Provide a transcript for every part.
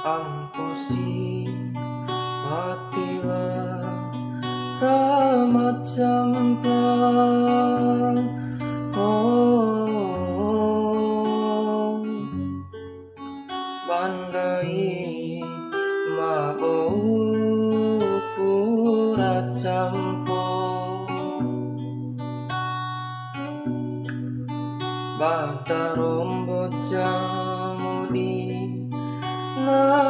Ampusi Watila Rahmat Camplang. Oh, Bandai Mabau Pura Campur Bata Rombo Jamudi Nari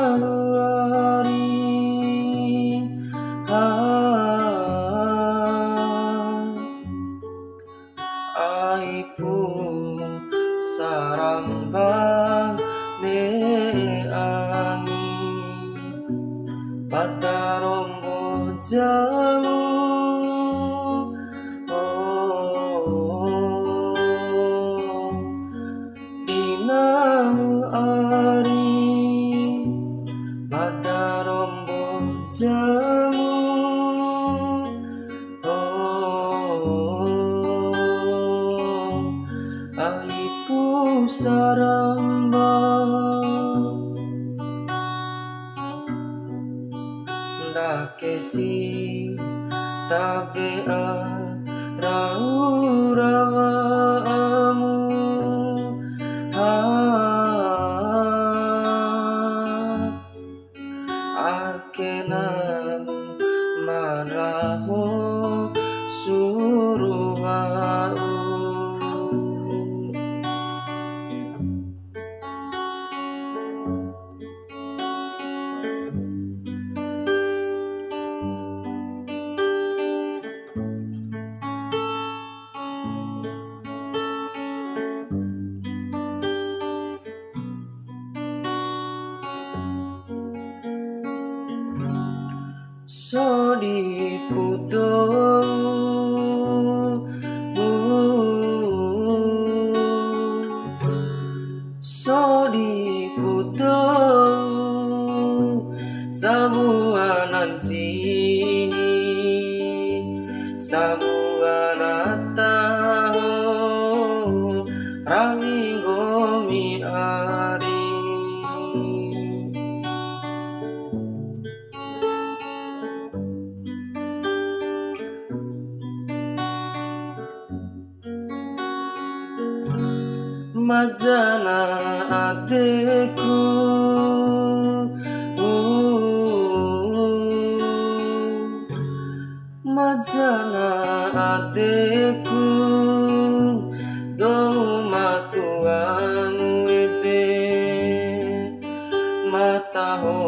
Aipu Saramba Ne Angi Bata Rombo Jamu. Oh, Dina Ari Bata Rombo Jamu. Oh, Aipu Saramba Ndakesi Tabea Raurawamu Akena Maraho Suruhau. Sodi puto Sodi puto Sabua nanti Sabua nataho Rawigo mi ari Majana ateku Majana ateku Do matuamu ete Mataho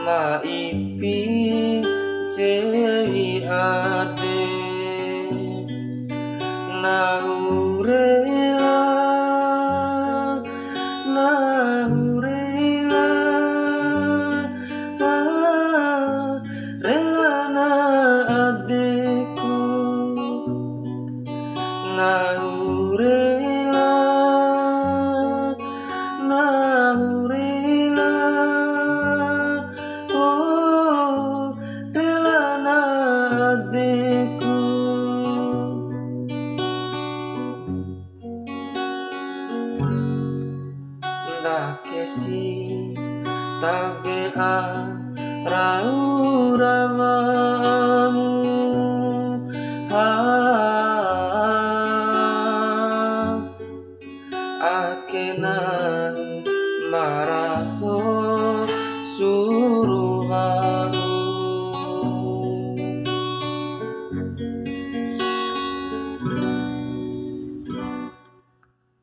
maipi Cewi ate Naurela Rela na adekku Naurela Oh, rela na adekku Ndakesi Tabea Raurawamu Akena Mara